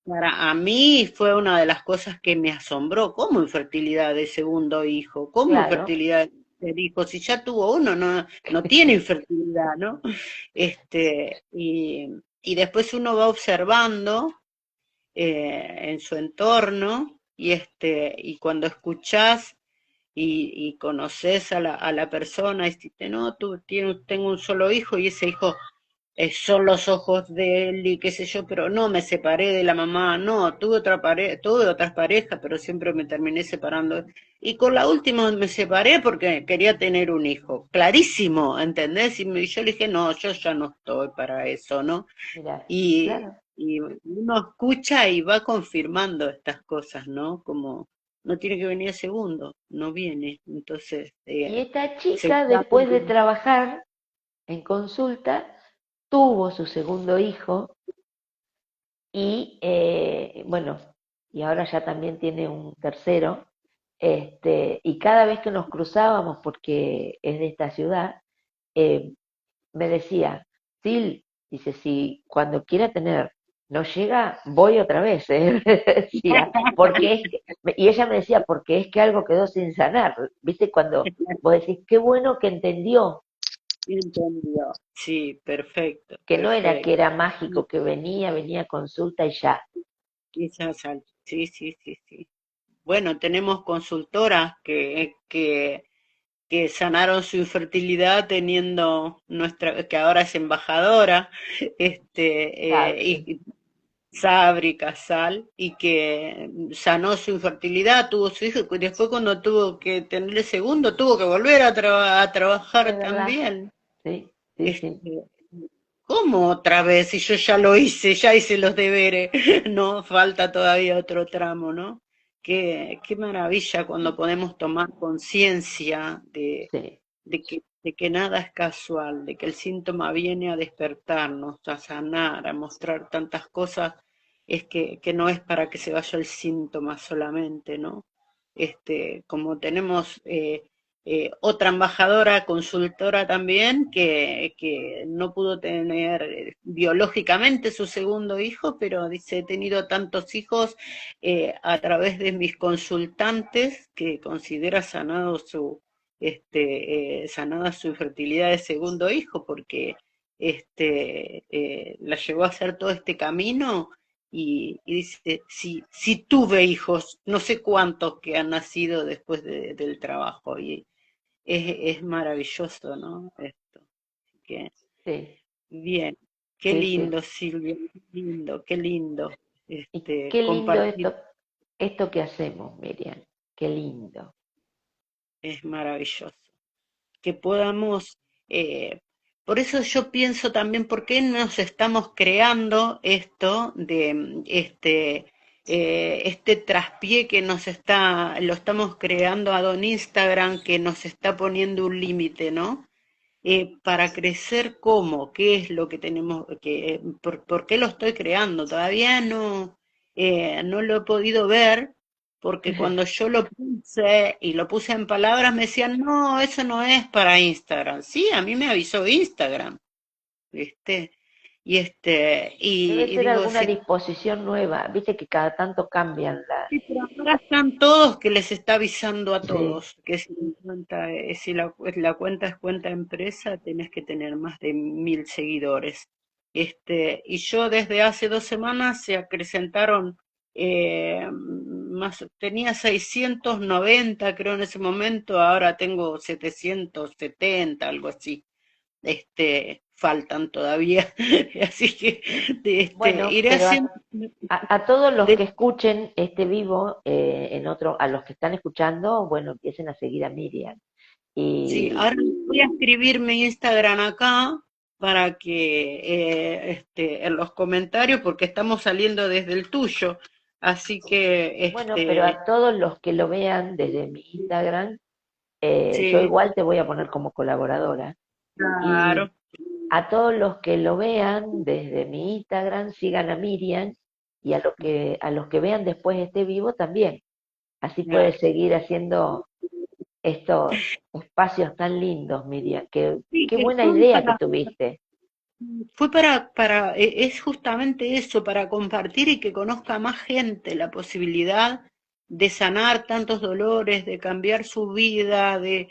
para a mí fue una de las cosas que me asombró, ¿cómo infertilidad de segundo hijo? ¿Cómo Claro, infertilidad de tercer hijo? Si ya tuvo uno, no, no tiene infertilidad, ¿no? Y después uno va observando en su entorno y cuando escuchás y conoces a la persona y dices, no, tengo un solo hijo y ese hijo son los ojos de él y qué sé yo, pero no me separé de la mamá, no, tuve otras parejas, pero siempre me terminé separando. Y con la última me separé porque quería tener un hijo, clarísimo, ¿entendés? Yo le dije, no, yo ya no estoy para eso, ¿no? Mira, Y, claro. y uno escucha y va confirmando estas cosas, ¿no? Como no tiene que venir segundo, no viene, entonces Y esta chica, después seguramente de trabajar en consulta, tuvo su segundo hijo y, bueno, y ahora ya también tiene un tercero. Y cada vez que nos cruzábamos, porque es de esta ciudad, eh, me decía, Sil, dice, si cuando quiera tener no llega, voy otra vez, ¿eh? Decía, porque es y ella me decía, porque es que algo quedó sin sanar, ¿viste? Cuando vos decís, qué bueno que entendió entendió. Sí, perfecto, que no era que perfecto. era mágico, que venía a consulta y ya. Sí, sí, sí, sí. Bueno, tenemos consultoras que sanaron su infertilidad teniendo que ahora es embajadora, Sabri. y Sabri Casal, y que sanó su infertilidad, tuvo su hijo, y después cuando tuvo que tener el segundo, tuvo que volver a Es trabajar verdad, también. sí, sí, Este, sí, ¿Cómo otra vez? Si yo ya lo hice, ya hice los deberes, no falta todavía otro tramo, ¿no? Qué maravilla cuando podemos tomar conciencia sí, de que nada es casual, de que el síntoma viene a despertarnos, a sanar, a mostrar tantas cosas, es que no es para que se vaya el síntoma solamente, ¿no? Como tenemos otra embajadora, consultora también, que no pudo tener biológicamente su segundo hijo, pero dice, he tenido tantos hijos a través de mis consultantes que considera sanada su infertilidad de segundo hijo, porque la llevó a hacer todo este camino y dice, si tuve hijos, no sé cuántos que han nacido después del trabajo, y es maravilloso, ¿no? Esto. Así que, sí, bien, qué sí, sí. lindo, Silvia, qué lindo, Y qué lindo compartir, esto que hacemos, Miriam, qué lindo. es maravilloso. Que podamos, por eso yo pienso también, ¿por qué nos estamos creando esto de este traspié que lo estamos creando a don Instagram, que nos está poniendo un límite, ¿no? Para crecer, ¿cómo? ¿Qué es lo que tenemos por qué lo estoy creando? Todavía no lo he podido ver, porque cuando yo lo puse y lo puse en palabras me decían, no, eso no es para Instagram. Sí, a mí me avisó Instagram, ¿viste? Debe Y ser digo, alguna si disposición nueva, viste que cada tanto cambian las... sí, pero ahora están todos que les está avisando a Sí, todos que si la cuenta es cuenta empresa, tenés que tener más de 1000 seguidores. Y yo desde hace 2 semanas se acrecentaron tenía 690 creo en ese momento, ahora tengo 770 algo así. Faltan todavía, así que bueno, iré pero haciendo a todos los de que escuchen este vivo, a los que están escuchando, bueno, empiecen a seguir a Miriam. Sí, Y ahora voy a escribir mi Instagram acá para que en los comentarios, porque estamos saliendo desde el tuyo, así que bueno, pero a todos los que lo vean desde mi Instagram, yo sí, igual te voy a poner como colaboradora. Y claro, a todos los que lo vean desde mi Instagram, sigan a Miriam y a los que vean después este vivo también. Así puedes claro. seguir haciendo estos espacios tan lindos, Miriam. Sí, Qué que buena son idea que tuviste. es justamente eso, para compartir y que conozca más gente la posibilidad de sanar tantos dolores, de cambiar su vida, de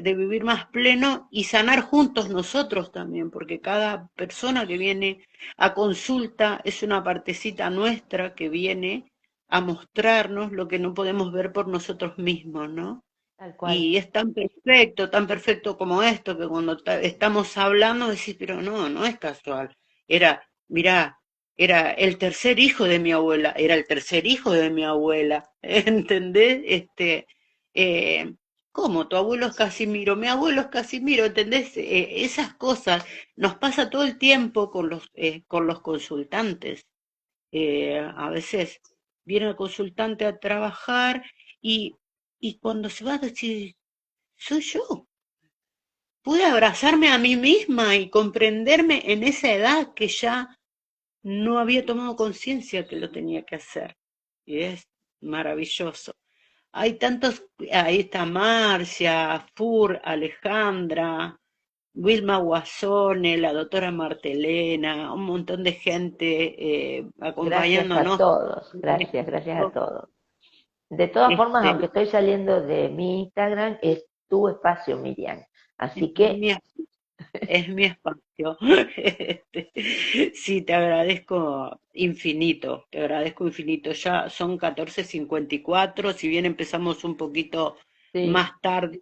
vivir más pleno y sanar juntos nosotros también, porque cada persona que viene a consulta es una partecita nuestra que viene a mostrarnos lo que no podemos ver por nosotros mismos, ¿no? tal cual. Y es tan perfecto como esto, que cuando estamos hablando decís, pero no, no es casual. Mirá, era el tercer hijo de mi abuela, era el tercer hijo de mi abuela, ¿entendés? Eh, ¿Cómo? Tu abuelo es Casimiro, mi abuelo es Casimiro, ¿entendés? Esas cosas nos pasa todo el tiempo con los consultantes. A veces viene el consultante a trabajar y, y cuando se va a decir, soy yo. Pude abrazarme a mí misma y comprenderme en esa edad que ya no había tomado conciencia que lo tenía que hacer. Y es maravilloso. Hay tantos, ahí está Marcia, Fur, Alejandra, Wilma Guasone, la doctora Martelena, un montón de gente Gracias a acompañándonos. todos, gracias a todos. De todas formas, Este, aunque estoy saliendo de mi Instagram, es tu espacio, Miriam. Así que es mi espacio. Sí, te agradezco infinito. Ya son 14:54, si bien empezamos un poquito sí, más tarde,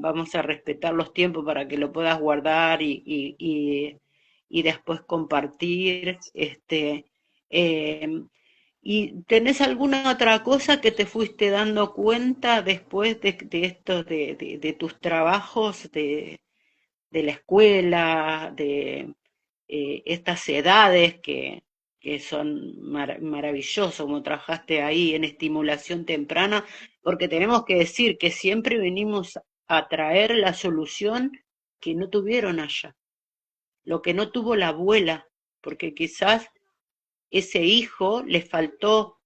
vamos a respetar los tiempos para que lo puedas guardar y después compartir. Em, ¿Y tenés alguna otra cosa que te fuiste dando cuenta después de esto, de tus trabajos, de la escuela, de estas edades que son maravillosas, como trabajaste ahí en estimulación temprana? Porque tenemos que decir que siempre venimos a traer la solución que no tuvieron allá, lo que no tuvo la abuela, porque quizás ese hijo le faltó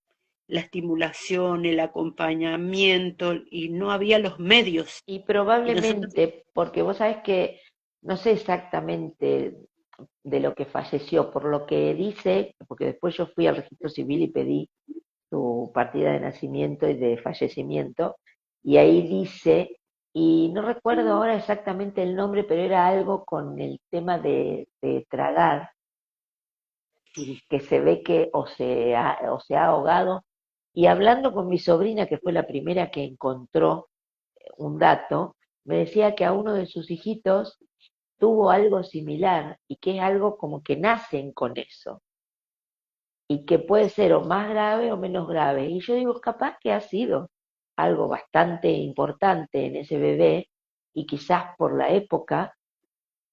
la estimulación, el acompañamiento y no había los medios. y Y nosotros, probablemente, porque vos sabés que no sé exactamente de lo que falleció, por lo que dice, porque después yo fui al registro civil y pedí su partida de nacimiento y de fallecimiento, y ahí dice, y no recuerdo ahora exactamente el nombre, pero era algo con el tema de tragar, que se ve que o se ha ahogado. Y hablando con mi sobrina, que fue la primera que encontró un dato, me decía que a uno de sus hijitos tuvo algo similar y que es algo como que nacen con eso y que puede ser o más grave o menos grave. Y yo digo, capaz que ha sido algo bastante importante en ese bebé y quizás por la época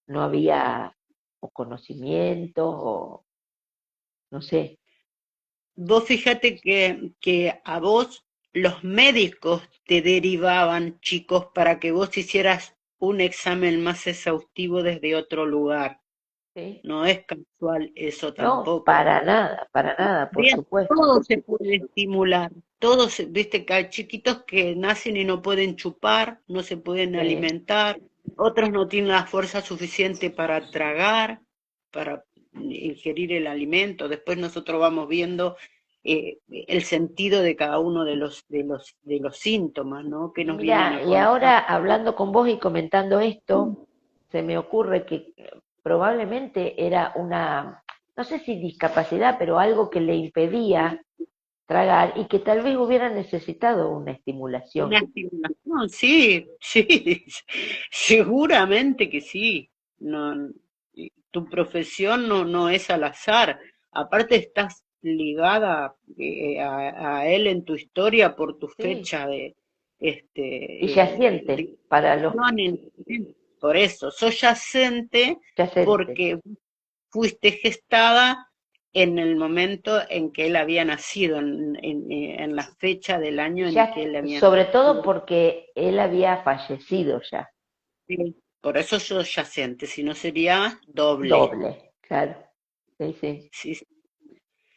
no había o conocimiento o no sé. vos fíjate que a vos los médicos te derivaban, chicos, para que vos hicieras un examen más exhaustivo desde otro lugar. ¿Sí? No es casual eso No, tampoco. para nada, por Bien, supuesto. todo se puede estimular. Todos, viste que hay chiquitos que nacen y no pueden chupar, no se pueden Sí. alimentar, otros no tienen la fuerza suficiente para tragar, para ingerir el alimento. Después nosotros vamos viendo el sentido de cada uno de los síntomas, ¿no? Que Y nos vienen mira, a y contar. ahora hablando con vos y comentando esto, se me ocurre que probablemente era una, no sé si discapacidad, pero algo que le impedía tragar y que tal vez hubiera necesitado una Una estimulación. estimulación, sí, sí, seguramente que sí. No, tu profesión no es al azar. Aparte estás ligada a él en tu historia por tu Sí, fecha y yaciente de para los por eso, sos yacente yacentes. porque fuiste gestada en el momento en que él había nacido, en la fecha del año Y en ya, que él había sobre todo nacido. porque él había fallecido ya, Sí, por eso sos yacente, si no sería doble. doble, claro. Sí, sí. Sí, sí.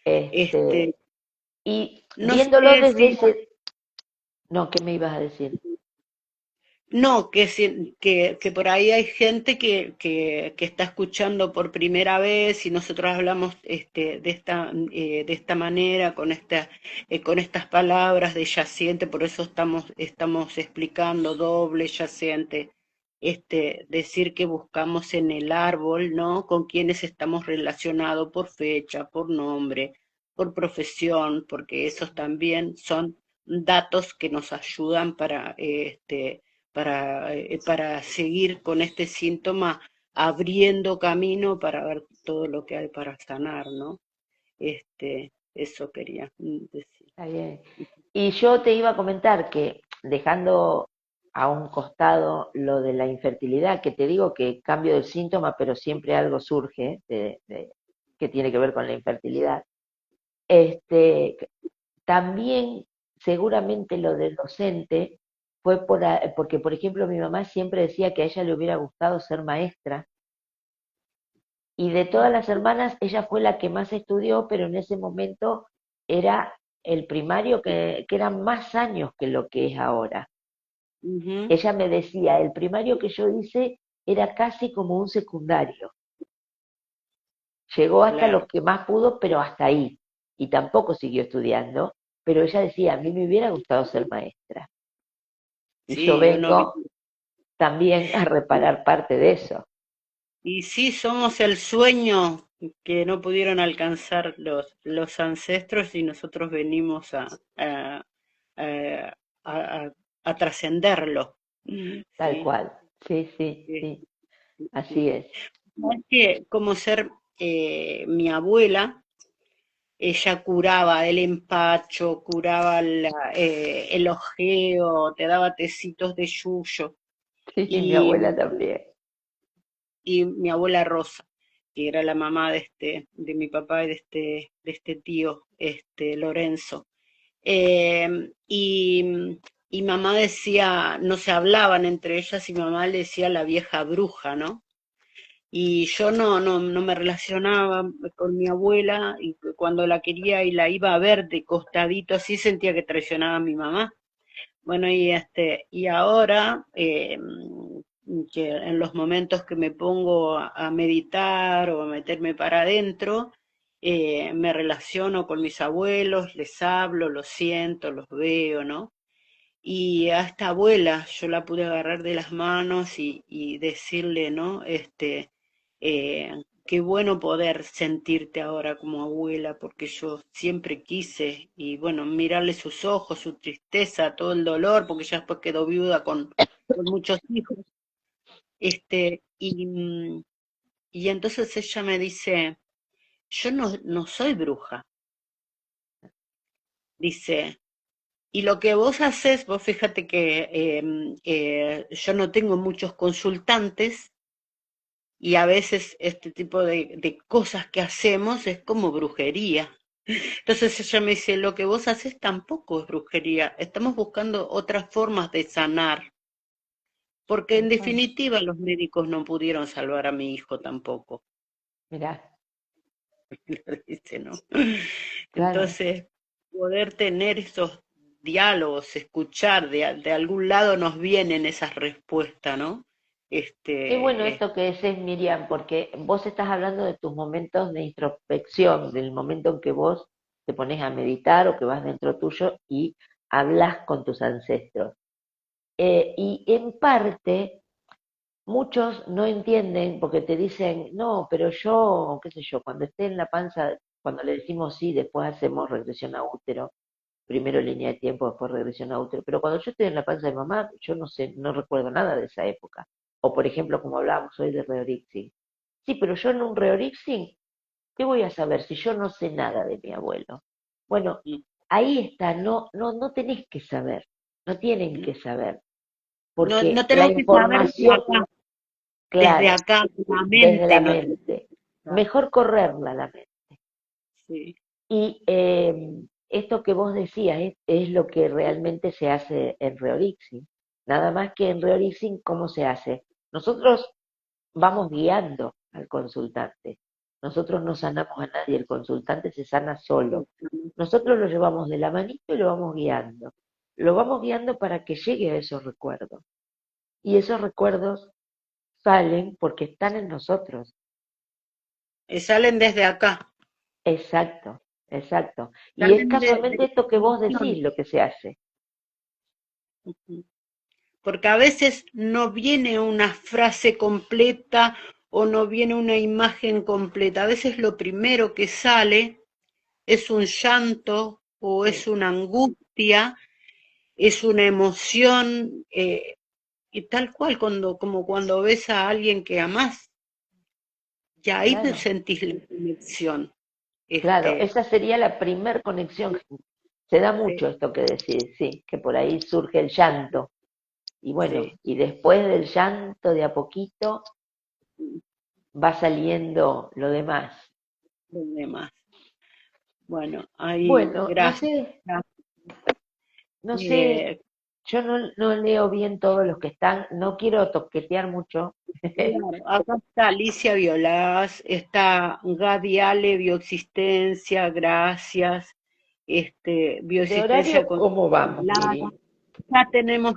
Este, Este, y no viéndolo sé desde si ese, no, ¿qué me ibas a decir? No, que por ahí hay gente que está escuchando por primera vez y nosotros hablamos de esta manera, con estas palabras de yaciente, por eso estamos explicando doble yaciente, decir que buscamos en el árbol, ¿no? Con quienes estamos relacionados por fecha, por nombre, por profesión, porque esos también son datos que nos ayudan para seguir con este síntoma, abriendo camino para ver todo lo que hay para sanar, ¿no? Eso quería decir. Está bien. Y yo te iba a comentar que dejando a un costado lo de la infertilidad, que te digo que cambio del síntoma, pero siempre algo surge que tiene que ver con la infertilidad. Este, también seguramente lo del docente fue porque, por ejemplo, mi mamá siempre decía que a ella le hubiera gustado ser maestra y de todas las hermanas ella fue la que más estudió, pero en ese momento era el primario que eran más años que lo que es ahora. Ujú, Ella me decía, el primario que yo hice era casi como un secundario. Llegó hasta claro. los que más pudo, pero hasta ahí. Y tampoco siguió estudiando, pero ella decía, a mí me hubiera gustado ser maestra. Y yo Sí, uno vengo también a reparar parte de eso. y sí, somos el sueño que no pudieron alcanzar los ancestros y nosotros venimos a, a- a trascenderlo. Tal Sí, cual. Sí, sí, sí, sí. sí. Así es. Es que como ser mi abuela, ella curaba el empacho, curaba el ojeo, te daba tecitos de yuyo. Sí, mi Y abuela también. y mi abuela Rosa, que era la mamá de mi papá y de este tío, Lorenzo. Y mamá decía, no se hablaban entre ellas y mamá le decía la vieja bruja, ¿no? Y yo no me relacionaba con mi abuela y cuando la quería y la iba a ver de costadito así sentía que traicionaba a mi mamá. Bueno, y ahora, que en los momentos que me pongo a meditar o a meterme para adentro, me relaciono con mis abuelos, les hablo, los siento, los veo, ¿no? Y a esta abuela yo la pude agarrar de las manos y decirle, ¿no? Qué bueno poder sentirte ahora como abuela, porque yo siempre quise, y bueno, mirarle sus ojos, su tristeza, todo el dolor, porque ya después quedó viuda con muchos hijos, y entonces ella me dice, yo no soy bruja, dice. Y lo que vos haces, vos fíjate que yo no tengo muchos consultantes y a veces este tipo de cosas que hacemos es como brujería. Entonces ella me dice, lo que vos haces tampoco es brujería, estamos buscando otras formas de sanar, porque en Tal cual. definitiva los médicos no pudieron salvar a mi hijo tampoco. Mirá, Dice, ¿no? claro. Entonces, poder tener esos diálogos, escuchar, de algún lado nos vienen esas respuestas, ¿no? Qué bueno Este, esto que decís, Miriam, porque vos estás hablando de tus momentos de introspección, del momento en que vos te pones a meditar o que vas dentro tuyo y hablas con tus ancestros. Y en parte, muchos no entienden porque te dicen, no, pero yo, qué sé yo, cuando esté en la panza, cuando le decimos sí, después hacemos regresión a útero, primero línea de tiempo, después regresión a útero, pero cuando yo estoy en la panza de mamá, yo no sé, no recuerdo nada de esa época. O por ejemplo, como hablábamos hoy de Reorixing. Sí, pero yo en un Reorixing, ¿qué voy a saber si yo no sé nada de mi abuelo? Bueno, ahí está, no tenés que saber, no tienen que saber, no porque la tenemos que saber información, desde claro, acá, la desde mente la no mente, mejor correrla la mente. sí. Y esto que vos decías es lo que realmente se hace en Reorixing. Nada más que en Reorixing, ¿cómo se hace? Nosotros vamos guiando al consultante. Nosotros no sanamos a nadie, el consultante se sana solo. Nosotros lo llevamos de la manito y lo vamos guiando. Lo vamos guiando para que llegue a esos recuerdos. Y esos recuerdos salen porque están en nosotros. Salen desde acá, Exacto, exacto. Y es salen de casualmente esto que la vos decís emoción. lo que se hace. Porque a veces no viene una frase completa o no viene una imagen completa. A veces lo primero que sale es un llanto o es Sí, una angustia es una emoción, y tal cual, como cuando ves a alguien que amás, ya ahí te Claro, sentís la conexión. claro, Este, esa sería la primer conexión. Se da sí, mucho esto que decís, sí, que por ahí surge el llanto. Y bueno, sí, y después del llanto, de a poquito, va saliendo lo demás. los demás. Bueno, ahí, Bueno, gracias. no sé, Eh, yo no leo bien todos los que están, no quiero toquetear mucho. claro, acá está Alicia Violás, está Gaby Ale, Bioexistencia, gracias, De Bioexistencia horario, con ¿cómo vamos, Lara. Miri? Ya tenemos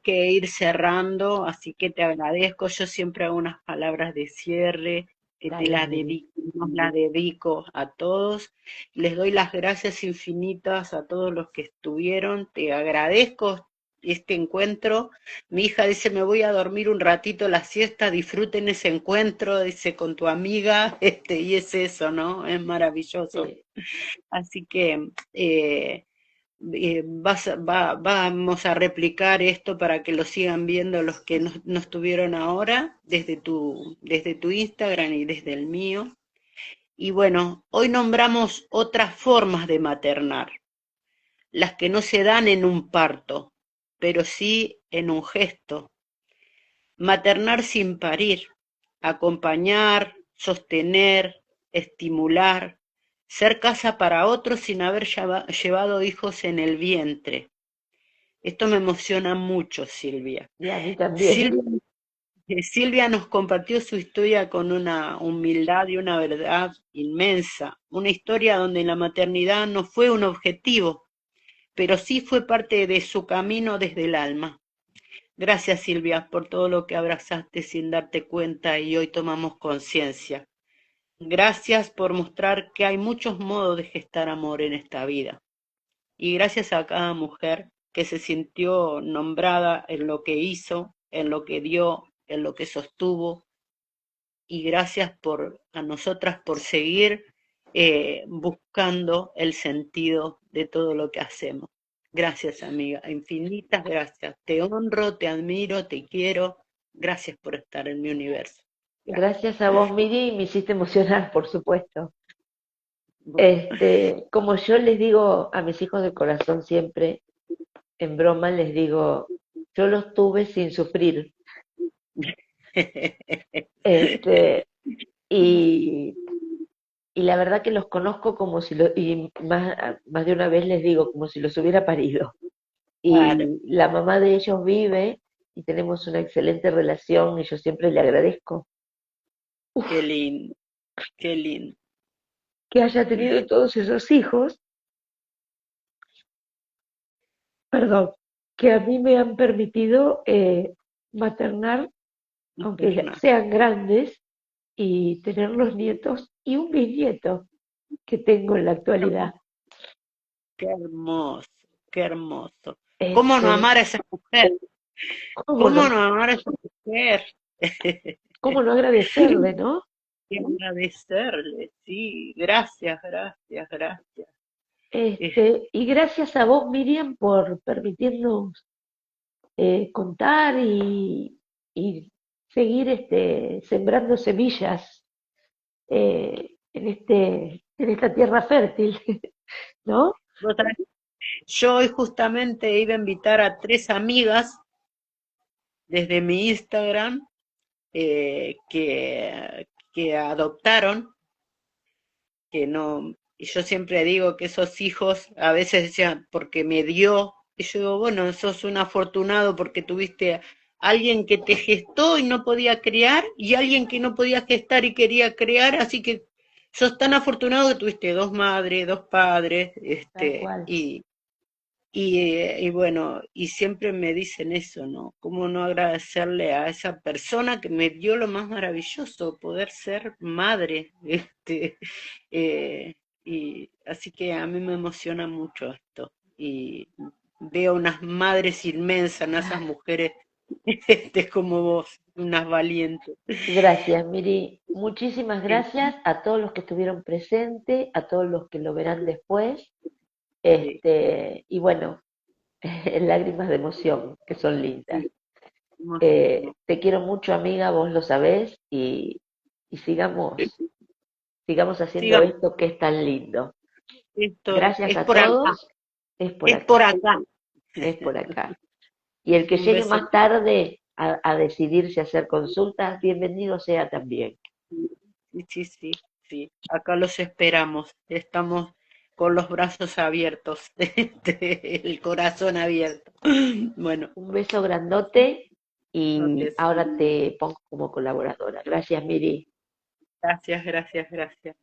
que ir cerrando, así que te agradezco. Yo siempre hago unas palabras de cierre que te Dale, las Miri. dedico, nos las dedico a todos. Les doy las gracias infinitas a todos los que estuvieron. Te agradezco este encuentro. Mi hija dice, me voy a dormir un ratito la siesta, disfruten ese encuentro, dice, con tu amiga, y es eso, ¿no? Es maravilloso. Sí. Así que vamos a replicar esto para que lo sigan viendo los que no estuvieron ahora desde tu Instagram y desde el mío. Y bueno, hoy nombramos otras formas de maternar, las que no se dan en un parto, pero sí en un gesto. Maternar sin parir, acompañar, sostener, estimular, ser casa para otros sin haber llevado hijos en el vientre. Esto me emociona mucho, Silvia. Y a mí también. Silvia, Silvia nos compartió su historia con una humildad y una verdad inmensa, una historia donde la maternidad no fue un objetivo, pero sí fue parte de su camino desde el alma. Gracias, Silvia, por todo lo que abrazaste sin darte cuenta y hoy tomamos conciencia. Gracias por mostrar que hay muchos modos de gestar amor en esta vida. Y gracias a cada mujer que se sintió nombrada en lo que hizo, en lo que dio, en lo que sostuvo. Y gracias a nosotras por seguir buscando el sentido de todo lo que hacemos. Gracias, amiga, infinitas gracias. Te honro, te admiro, te quiero. Gracias por estar en mi universo. Gracias. Gracias a vos, Miri, me hiciste emocionar, por supuesto. Bueno. Como yo les digo a mis hijos del corazón siempre, en broma les digo, yo los tuve sin sufrir. Este, y, y la verdad que los conozco como si y más de una vez les digo, como si los hubiera parido. Claro, Y la mamá de ellos vive y tenemos una excelente relación y yo siempre le agradezco qué lindo, qué lindo. que haya tenido todos esos hijos, perdón, que a mí me han permitido maternar, aunque ya Eterna. sean grandes, y tener los nietos y un bisnieto que tengo en la actualidad. Qué hermoso, qué hermoso. ¿Cómo no Este, amar a esa mujer? ¿cómo ¿Cómo no, no amar a esa mujer? cómo no agradecerle, no? Y agradecerle, sí, gracias, gracias, gracias. Es- Y gracias a vos, Miriam, por permitirnos contar y seguir sembrando semillas en esta tierra fértil, ¿no? vos sabés, yo hoy justamente iba a invitar a tres amigas desde mi Instagram que adoptaron, que no, y yo siempre digo que esos hijos a veces decían, porque me dio, y yo digo, bueno, sos un afortunado porque tuviste alguien que te gestó y no podía criar, y alguien que no podía gestar y quería crear, así que sos tan afortunado que tuviste dos madres, dos padres, Tal cual. y bueno, y siempre me dicen eso, ¿no? ¿Cómo no agradecerle a esa persona que me dio lo más maravilloso, poder ser madre? Eh, y así que a mí me emociona mucho esto. Y veo unas madres inmensas, ¿no? Esas mujeres como vos, unas valientes. Gracias, Miri. Muchísimas gracias a todos los que estuvieron presentes, a todos los que lo verán después. Sí, Y bueno, lágrimas de emoción, que son lindas. Sí, emociones. Te quiero mucho, amiga, vos lo sabés, y sigamos haciendo Sigamos, esto que es tan lindo. esto Gracias es a por acá, todos, es por es por acá, acá. es por acá. Y el que Un llegue beso. más tarde a decidirse a hacer consultas, bienvenido sea también. Sí, sí, sí, sí. Acá los esperamos. Estamos con los brazos abiertos, el corazón abierto. Bueno, Un beso grandote y notes. ahora te pongo como colaboradora. Gracias, Miri. Gracias, gracias, gracias.